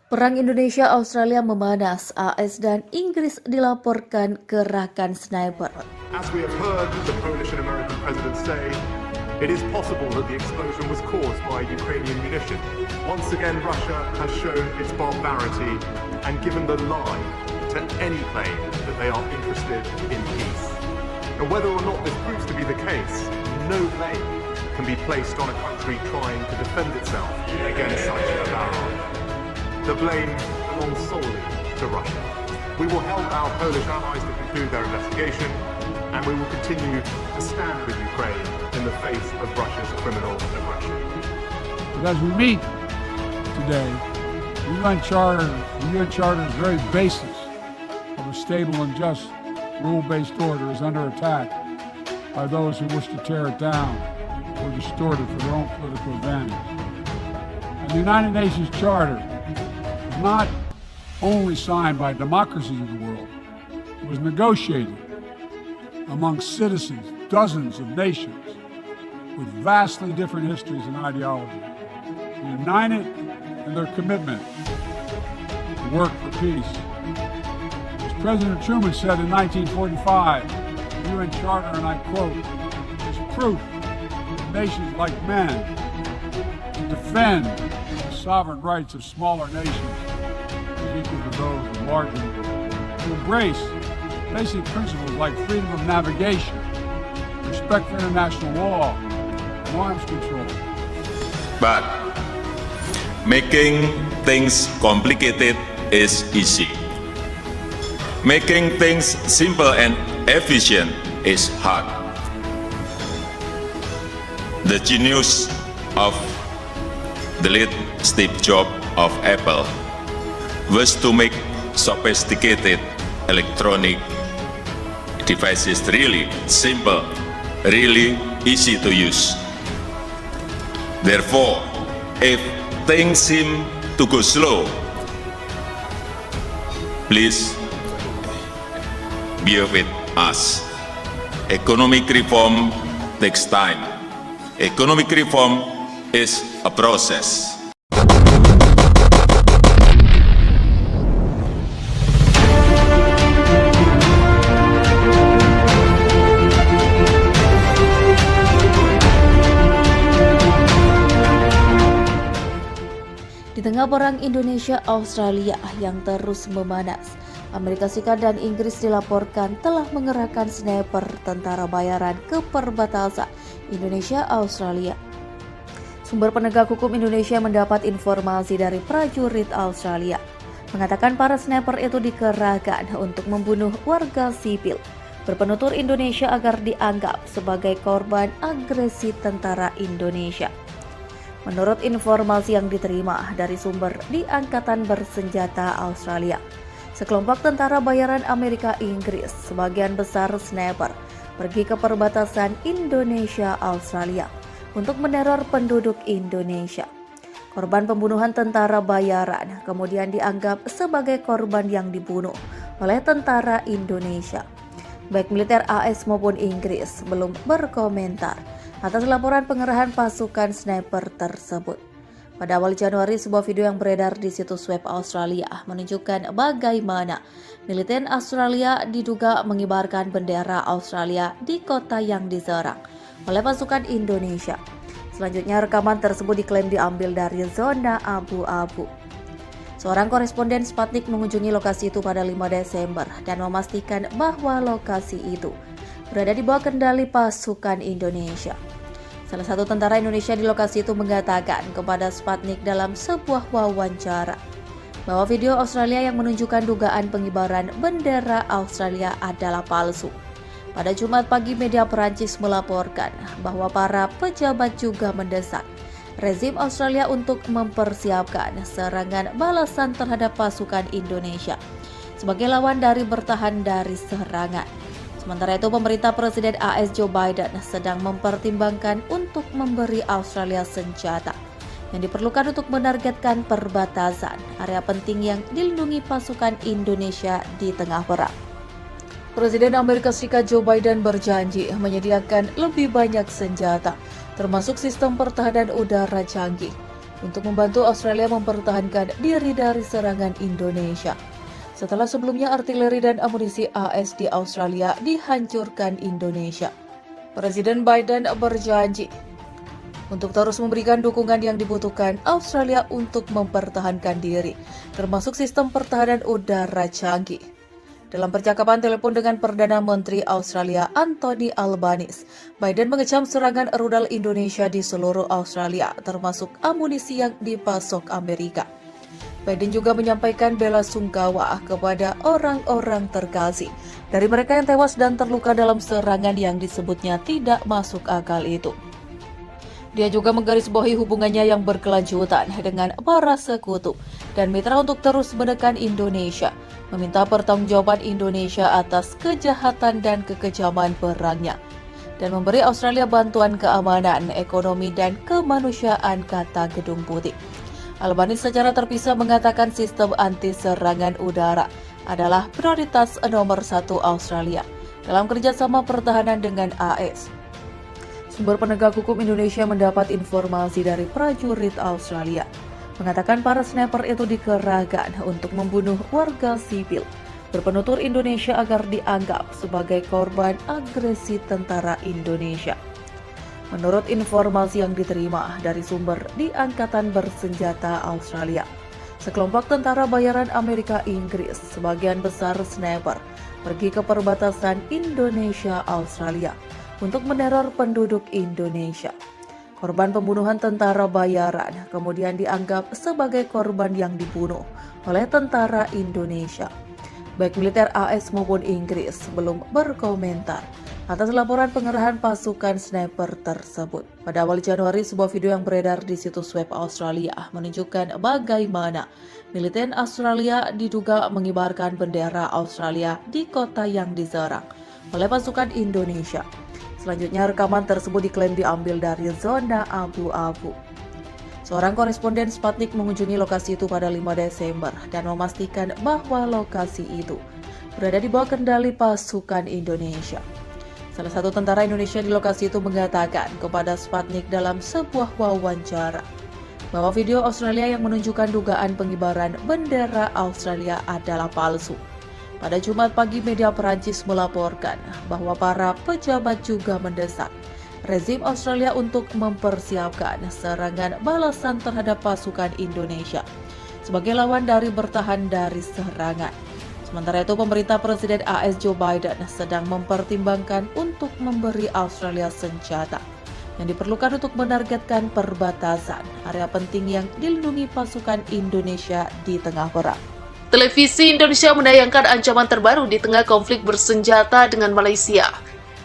Perang Indonesia-Australia memanas, AS dan Inggris dilaporkan gerakan sniper. As we have heard the Polish and American presidents say, it is possible that the explosion was caused by Ukrainian munition. Once again, Russia has shown its barbarity and given the lie to any claim that they are interested in peace. And whether or not this proves to be the case, no blame can be placed on a country trying to defend itself against such a barrage. The blame belongs solely to Russia. We will help our Polish allies to conclude their investigation, and we will continue to stand with Ukraine in the face of Russia's criminal aggression. But as we meet today, the UN Charter's very basis of a stable and just rule-based order is under attack by those who wish to tear it down or distort it for their own political advantage. And the United Nations Charter is not only signed by democracies of the world, it was negotiated among citizens, dozens of nations with vastly different histories and ideologies, united in their commitment to work for peace. As President Truman said in 1945, the UN Charter, and I quote, is proof that nations like men to defend the sovereign rights of smaller nations is equal to those of larger nations, to embrace basic principles like freedom of navigation, respect for international law, and arms control. But making things complicated is easy. Making things simple and efficient is hard. The genius of the late Steve Jobs of Apple was to make sophisticated electronic devices really simple, really easy to use. Therefore, if things seem to go slow, please bear with us. Economic reform takes time. Economic reform is a process. Di tengah perang Indonesia-Australia yang terus memanas, Amerika Serikat dan Inggris dilaporkan telah mengerahkan sniper tentara bayaran ke perbatasan Indonesia-Australia. Sumber penegak hukum Indonesia mendapat informasi dari prajurit Australia, mengatakan para sniper itu dikerahkan untuk membunuh warga sipil berpenutur Indonesia agar dianggap sebagai korban agresi tentara Indonesia. Menurut informasi yang diterima dari sumber di Angkatan Bersenjata Australia, sekelompok tentara bayaran Amerika Inggris, sebagian besar sniper, pergi ke perbatasan Indonesia-Australia untuk meneror penduduk Indonesia. Korban pembunuhan tentara bayaran kemudian dianggap sebagai korban yang dibunuh oleh tentara Indonesia. Baik militer AS maupun Inggris belum berkomentar atas laporan pengerahan pasukan sniper tersebut. Pada awal Januari, sebuah video yang beredar di situs web Australia menunjukkan bagaimana militer Australia diduga mengibarkan bendera Australia di kota yang diserang oleh pasukan Indonesia. Selanjutnya, rekaman tersebut diklaim diambil dari zona abu-abu. Seorang koresponden Sputnik mengunjungi lokasi itu pada 5 Desember dan memastikan bahwa lokasi itu berada di bawah kendali pasukan Indonesia. Salah satu tentara Indonesia di lokasi itu mengatakan kepada Sputnik dalam sebuah wawancara bahwa video Australia yang menunjukkan dugaan pengibaran bendera Australia adalah palsu. Pada Jumat pagi, media Perancis melaporkan bahwa para pejabat juga mendesak rezim Australia untuk mempersiapkan serangan balasan terhadap pasukan Indonesia sebagai lawan dari bertahan dari serangan. Sementara itu, pemerintah Presiden AS Joe Biden sedang mempertimbangkan untuk memberi Australia senjata yang diperlukan untuk menargetkan perbatasan, area penting yang dilindungi pasukan Indonesia di tengah perang. Presiden Amerika Serikat Joe Biden berjanji menyediakan lebih banyak senjata, termasuk sistem pertahanan udara canggih, untuk membantu Australia mempertahankan diri dari serangan Indonesia. Setelah sebelumnya artileri dan amunisi AS di Australia dihancurkan Indonesia. Presiden Biden berjanji untuk terus memberikan dukungan yang dibutuhkan Australia untuk mempertahankan diri, termasuk sistem pertahanan udara canggih. Dalam percakapan telepon dengan Perdana Menteri Australia Anthony Albanese, Biden mengecam serangan rudal Indonesia di seluruh Australia, termasuk amunisi yang dipasok Amerika. Biden juga menyampaikan bela sungkawa kepada orang-orang terkasih dari mereka yang tewas dan terluka dalam serangan yang disebutnya tidak masuk akal itu. Dia juga menggarisbawahi hubungannya yang berkelanjutan dengan para sekutu dan mitra untuk terus menekan Indonesia, meminta pertanggungjawaban Indonesia atas kejahatan dan kekejaman perangnya, dan memberi Australia bantuan keamanan, ekonomi, dan kemanusiaan, kata Gedung Putih. Albanese secara terpisah mengatakan sistem anti-serangan udara adalah prioritas nomor 1 Australia dalam kerjasama pertahanan dengan AS. Sumber penegak hukum Indonesia mendapat informasi dari prajurit Australia, mengatakan para sniper itu dikerahkan untuk membunuh warga sipil, berpenutur Indonesia agar dianggap sebagai korban agresi tentara Indonesia. Menurut informasi yang diterima dari sumber di Angkatan Bersenjata Australia, sekelompok tentara bayaran Amerika Inggris, sebagian besar sniper, pergi ke perbatasan Indonesia-Australia untuk meneror penduduk Indonesia. Korban pembunuhan tentara bayaran kemudian dianggap sebagai korban yang dibunuh oleh tentara Indonesia. Baik militer AS maupun Inggris belum berkomentar atas laporan pengerahan pasukan sniper tersebut. Pada awal Januari, sebuah video yang beredar di situs web Australia menunjukkan bagaimana militer Australia diduga mengibarkan bendera Australia di kota yang diserang oleh pasukan Indonesia. Selanjutnya, rekaman tersebut diklaim diambil dari zona abu-abu. Seorang koresponden Sputnik mengunjungi lokasi itu pada 5 Desember dan memastikan bahwa lokasi itu berada di bawah kendali pasukan Indonesia. Salah satu tentara Indonesia di lokasi itu mengatakan kepada Sputnik dalam sebuah wawancara bahwa video Australia yang menunjukkan dugaan pengibaran bendera Australia adalah palsu. Pada Jumat pagi, media Perancis melaporkan bahwa para pejabat juga mendesak rezim Australia untuk mempersiapkan serangan balasan terhadap pasukan Indonesia sebagai lawan dari bertahan dari serangan. Sementara itu, pemerintah Presiden AS Joe Biden sedang mempertimbangkan untuk memberi Australia senjata yang diperlukan untuk menargetkan perbatasan, area penting yang dilindungi pasukan Indonesia di tengah perang. Televisi Indonesia menayangkan ancaman terbaru di tengah konflik bersenjata dengan Malaysia.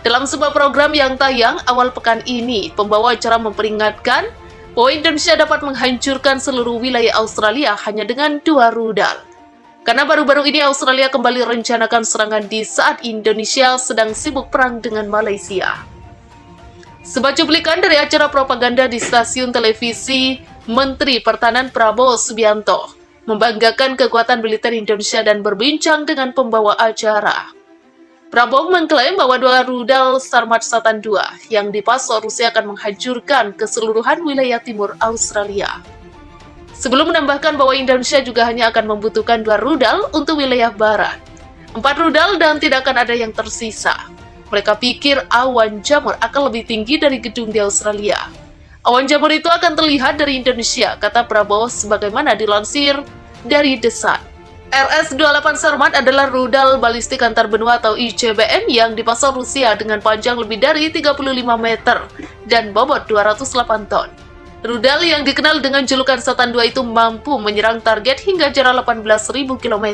Dalam sebuah program yang tayang awal pekan ini, pembawa acara memperingatkan bahwa Indonesia dapat menghancurkan seluruh wilayah Australia hanya dengan 2 rudal. Karena baru-baru ini Australia kembali rencanakan serangan di saat Indonesia sedang sibuk perang dengan Malaysia. Sebuah cuplikan dari acara propaganda di stasiun televisi Menteri Pertahanan Prabowo Subianto membanggakan kekuatan militer Indonesia dan berbincang dengan pembawa acara. Prabowo mengklaim bahwa 2 rudal Sarmat Satan 2 yang dipasok Rusia akan menghancurkan keseluruhan wilayah timur Australia. Sebelum menambahkan bahwa Indonesia juga hanya akan membutuhkan 2 rudal untuk wilayah barat. 4 rudal dan tidak akan ada yang tersisa. Mereka pikir awan jamur akan lebih tinggi dari gedung di Australia. Awan jamur itu akan terlihat dari Indonesia, kata Prabowo sebagaimana dilansir dari The Sun. RS-28 Sarmat adalah rudal balistik antar benua atau ICBM yang dipasang Rusia dengan panjang lebih dari 35 meter dan bobot 208 ton. Rudal yang dikenal dengan julukan Satan 2 itu mampu menyerang target hingga jarak 18.000 km.